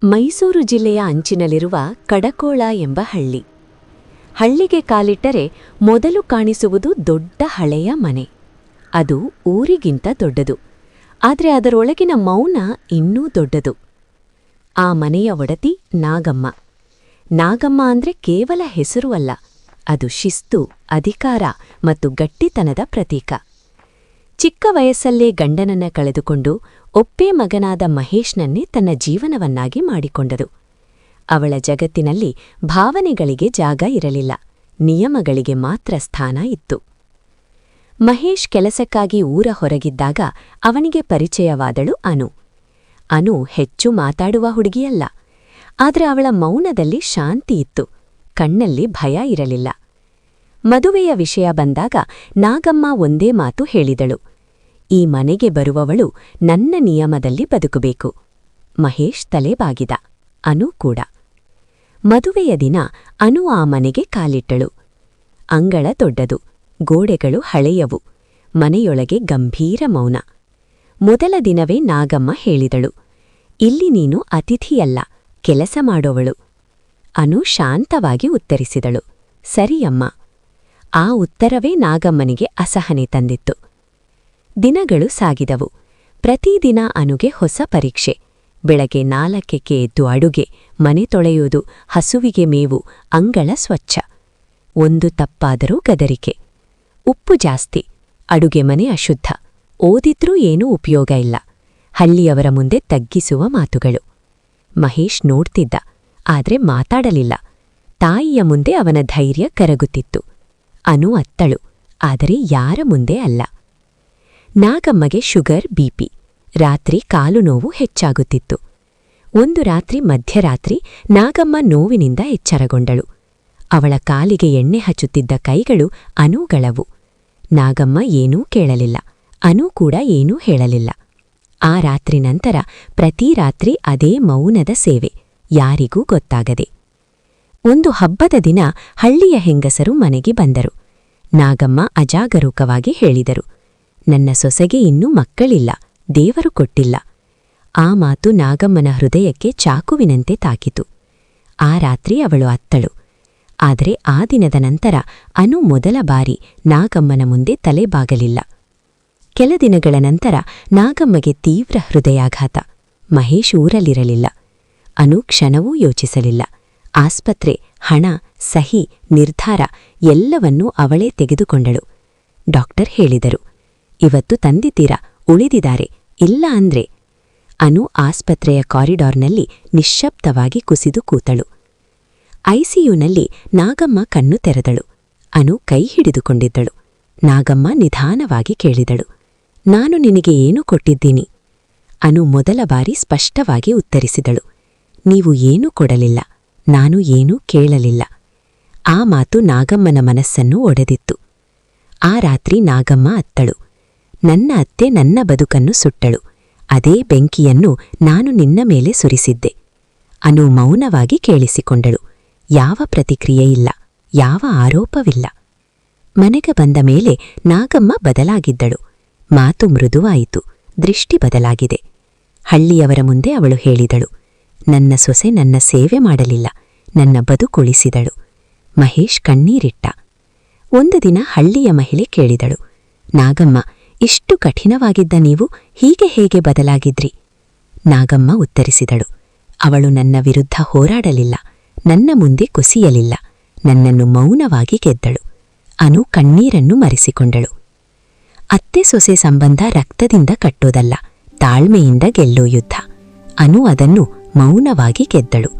ಮೈಸೂರು ಜಿಲ್ಲೆಯ ಅಂಚಿನಲ್ಲಿರುವ ಕಡಕೋಳ ಎಂಬ ಹಳ್ಳಿ. ಹಳ್ಳಿಗೆ ಕಾಲಿಟ್ಟರೆ ಮೊದಲು ಕಾಣಿಸುವುದು ದೊಡ್ಡ ಹಳೆಯ ಮನೆ. ಅದು ಊರಿಗಿಂತ ದೊಡ್ಡದು, ಆದರೆ ಅದರೊಳಗಿನ ಮೌನ ಇನ್ನೂ ದೊಡ್ಡದು. ಆ ಮನೆಯ ಒಡತಿ ನಾಗಮ್ಮ. ನಾಗಮ್ಮ ಅಂದ್ರೆ ಕೇವಲ ಹೆಸರು ಅಲ್ಲ, ಅದು ಶಿಸ್ತು, ಅಧಿಕಾರ ಮತ್ತು ಗಟ್ಟಿತನದ ಪ್ರತೀಕ. ಚಿಕ್ಕ ವಯಸ್ಸಲ್ಲೇ ಗಂಡನನ್ನ ಕಳೆದುಕೊಂಡು ಒಪ್ಪೇ ಮಗನಾದ ಮಹೇಶ್ನನ್ನೇ ತನ್ನ ಜೀವನವನ್ನಾಗಿ ಮಾಡಿಕೊಂಡರು. ಅವಳ ಜಗತ್ತಿನಲ್ಲಿ ಭಾವನೆಗಳಿಗೆ ಜಾಗ ಇರಲಿಲ್ಲ, ನಿಯಮಗಳಿಗೆ ಮಾತ್ರ ಸ್ಥಾನ ಇತ್ತು. ಮಹೇಶ್ ಕೆಲಸಕ್ಕಾಗಿ ಊರ ಹೊರಗಿದ್ದಾಗ ಅವನಿಗೆ ಪರಿಚಯವಾದಳು ಅನು. ಅನು ಹೆಚ್ಚು ಮಾತಾಡುವ ಹುಡುಗಿಯಲ್ಲ, ಆದರೆ ಅವಳ ಮೌನದಲ್ಲಿ ಶಾಂತಿ ಇತ್ತು, ಕಣ್ಣಲ್ಲಿ ಭಯ ಇರಲಿಲ್ಲ. ಮದುವೆಯ ವಿಷಯ ಬಂದಾಗ ನಾಗಮ್ಮ ಒಂದೇ ಮಾತು ಹೇಳಿದಳು, ಈ ಮನೆಗೆ ಬರುವವಳು ನನ್ನ ನಿಯಮದಲ್ಲಿ ಬದುಕಬೇಕು. ಮಹೇಶ್ ತಲೆಬಾಗಿದ, ಅನು ಕೂಡ. ಮದುವೆಯ ದಿನ ಅನು ಆ ಮನೆಗೆ ಕಾಲಿಟ್ಟಳು. ಅಂಗಳ ದೊಡ್ಡದು, ಗೋಡೆಗಳು ಹಳೆಯವು, ಮನೆಯೊಳಗೆ ಗಂಭೀರ ಮೌನ. ಮೊದಲ ದಿನವೇ ನಾಗಮ್ಮ ಹೇಳಿದಳು, ಇಲ್ಲಿ ನೀನು ಅತಿಥಿಯಲ್ಲ, ಕೆಲಸ ಮಾಡೋವಳು. ಅನು ಶಾಂತವಾಗಿ ಉತ್ತರಿಸಿದಳು, ಸರಿಯಮ್ಮ. ಆ ಉತ್ತರವೇ ನಾಗಮ್ಮನಿಗೆ ಅಸಹನೆ ತಂದಿತ್ತು. ದಿನಗಳು ಸಾಗಿದವು. ಪ್ರತಿದಿನ ಅನುಗೆ ಹೊಸ ಪರೀಕ್ಷೆ. ಬೆಳಗ್ಗೆ 4ಕ್ಕೆ ಎದ್ದು ಅಡುಗೆ, ಮನೆ ತೊಳೆಯೋದು, ಹಸುವಿಗೆ ಮೇವು, ಅಂಗಳ ಸ್ವಚ್ಛ. ಒಂದು ತಪ್ಪಾದರೂ ಗದರಿಕೆ. ಉಪ್ಪು ಜಾಸ್ತಿ, ಅಡುಗೆ ಮನೆ ಅಶುದ್ಧ, ಓದಿದ್ರೂ ಏನೂ ಉಪಯೋಗ ಇಲ್ಲ, ಹಳ್ಳಿಯವರ ಮುಂದೆ ತಗ್ಗಿಸುವ ಮಾತುಗಳು. ಮಹೇಶ್ ನೋಡ್ತಿದ್ದ, ಆದ್ರೆ ಮಾತಾಡಲಿಲ್ಲ. ತಾಯಿಯ ಮುಂದೆ ಅವನ ಧೈರ್ಯ ಕರಗುತ್ತಿತ್ತು. ಅನು ಅತ್ತಳು, ಆದರೆ ಯಾರ ಮುಂದೆ ಅಲ್ಲ. ನಾಗಮ್ಮಗೆ ಶುಗರ್, ಬಿಪಿ. ರಾತ್ರಿ ಕಾಲು ನೋವು ಹೆಚ್ಚಾಗುತ್ತಿತ್ತು. ಒಂದು ರಾತ್ರಿ ಮಧ್ಯರಾತ್ರಿ ನಾಗಮ್ಮ ನೋವಿನಿಂದ ಎಚ್ಚರಗೊಂಡಳು. ಅವಳ ಕಾಲಿಗೆ ಎಣ್ಣೆ ಹಚ್ಚುತ್ತಿದ್ದ ಕೈಗಳು ಅನುಗಳವು. ನಾಗಮ್ಮ ಏನೂ ಕೇಳಲಿಲ್ಲ, ಅನು ಕೂಡ ಏನೂ ಹೇಳಲಿಲ್ಲ. ಆ ರಾತ್ರಿ ನಂತರ ಪ್ರತಿ ರಾತ್ರಿ ಅದೇ ಮೌನದ ಸೇವೆ, ಯಾರಿಗೂ ಗೊತ್ತಾಗದೆ. ಒಂದು ಹಬ್ಬದ ದಿನ ಹಳ್ಳಿಯ ಹೆಂಗಸರು ಮನೆಗೆ ಬಂದರು. ನಾಗಮ್ಮ ಅಜಾಗರೂಕವಾಗಿ ಹೇಳಿದರು, ನನ್ನ ಸೊಸೆಗೆ ಇನ್ನೂ ಮಕ್ಕಳಿಲ್ಲ, ದೇವರು ಕೊಟ್ಟಿಲ್ಲ. ಆ ಮಾತು ನಾಗಮ್ಮನ ಹೃದಯಕ್ಕೆ ಚಾಕುವಿನಂತೆ ತಾಕಿತು. ಆ ರಾತ್ರಿ ಅವಳು ಅತ್ತಳು. ಆದರೆ ಆ ದಿನದ ನಂತರ ಅನು ಮೊದಲ ಬಾರಿ ನಾಗಮ್ಮನ ಮುಂದೆ ತಲೆಬಾಗಲಿಲ್ಲ. ಕೆಲ ದಿನಗಳ ನಂತರ ನಾಗಮ್ಮಗೆ ತೀವ್ರ ಹೃದಯಾಘಾತ. ಮಹೇಶ್ ಊರಲ್ಲಿರಲಿಲ್ಲ. ಅನು ಕ್ಷಣವೂ ಯೋಚಿಸಲಿಲ್ಲ. ಆಸ್ಪತ್ರೆ, ಹಣ, ಸಹಿ, ನಿರ್ಧಾರ ಎಲ್ಲವನ್ನೂ ಅವಳೇ ತೆಗೆದುಕೊಂಡಳು. ಡಾಕ್ಟರ್ ಹೇಳಿದರು, ಇವತ್ತು ತಂದಿದ್ದೀರಾ, ಉಳಿದಿದ್ದಾರೆ, ಇಲ್ಲ ಅಂದ್ರೆ. ಅನು ಆಸ್ಪತ್ರೆಯ ಕಾರಿಡಾರ್ನಲ್ಲಿ ನಿಶ್ಶಬ್ದವಾಗಿ ಕುಸಿದು ಕೂತಳು. ಐಸಿಯುನಲ್ಲಿ ನಾಗಮ್ಮ ಕಣ್ಣು ತೆರೆದಳು. ಅನು ಕೈ ಹಿಡಿದುಕೊಂಡಿದ್ದಳು. ನಾಗಮ್ಮ ನಿಧಾನವಾಗಿ ಕೇಳಿದಳು, ನಾನು ನಿನಗೆ ಏನು ಕೊಟ್ಟಿದ್ದೀನಿ? ಅನು ಮೊದಲ ಬಾರಿ ಸ್ಪಷ್ಟವಾಗಿ ಉತ್ತರಿಸಿದಳು, ನೀವು ಏನೂ ಕೊಡಲಿಲ್ಲ, ನಾನು ಏನೂ ಕೇಳಲಿಲ್ಲ. ಆ ಮಾತು ನಾಗಮ್ಮನ ಮನಸ್ಸನ್ನು ಒಡೆದಿತ್ತು. ಆ ರಾತ್ರಿ ನಾಗಮ್ಮ ಅತ್ತಳು, ನನ್ನ ಅತ್ತೆ ನನ್ನ ಬದುಕನ್ನು ಸುಟ್ಟಳು, ಅದೇ ಬೆಂಕಿಯನ್ನು ನಾನು ನಿನ್ನ ಮೇಲೆ ಸುರಿಸಿದ್ದೆ. ಅನು ಮೌನವಾಗಿ ಕೇಳಿಸಿಕೊಂಡಳು. ಯಾವ ಪ್ರತಿಕ್ರಿಯೆಯಿಲ್ಲ, ಯಾವ ಆರೋಪವಿಲ್ಲ. ಮನೆಗೆ ಬಂದ ಮೇಲೆ ನಾಗಮ್ಮ ಬದಲಾಗಿದ್ದಳು. ಮಾತು ಮೃದುವಾಯಿತು, ದೃಷ್ಟಿ ಬದಲಾಗಿದೆ. ಹಳ್ಳಿಯವರ ಮುಂದೆ ಅವಳು ಹೇಳಿದಳು, ನನ್ನ ಸೊಸೆ ನನ್ನ ಸೇವೆ ಮಾಡಲಿಲ್ಲ, ನನ್ನ ಬದುಕುಳಿಸಿದಳು. ಮಹೇಶ್ ಕಣ್ಣೀರಿಟ್ಟ. ಒಂದು ದಿನ ಹಳ್ಳಿಯ ಮಹಿಳೆ ಕೇಳಿದಳು, ನಾಗಮ್ಮ, ಇಷ್ಟು ಕಠಿಣವಾಗಿದ್ದ ನೀವು ಹೀಗೆ ಹೇಗೆ ಬದಲಾಗಿದ್ರಿ? ನಾಗಮ್ಮ ಉತ್ತರಿಸಿದಳು, ಅವಳು ನನ್ನ ವಿರುದ್ಧ ಹೋರಾಡಲಿಲ್ಲ, ನನ್ನ ಮುಂದೆ ಕುಸಿಯಲಿಲ್ಲ, ನನ್ನನ್ನು ಮೌನವಾಗಿ ಗೆದ್ದಳು. ಅನು ಕಣ್ಣೀರನ್ನು ಮರೆಸಿಕೊಂಡಳು. ಅತ್ತೆ ಸೊಸೆ ಸಂಬಂಧ ರಕ್ತದಿಂದ ಕಟ್ಟೋದಲ್ಲ, ತಾಳ್ಮೆಯಿಂದ ಗೆಲ್ಲೋ ಯುದ್ಧ. ಅನು ಅದನ್ನು ಮೌನವಾಗಿ ಗೆದ್ದಳು.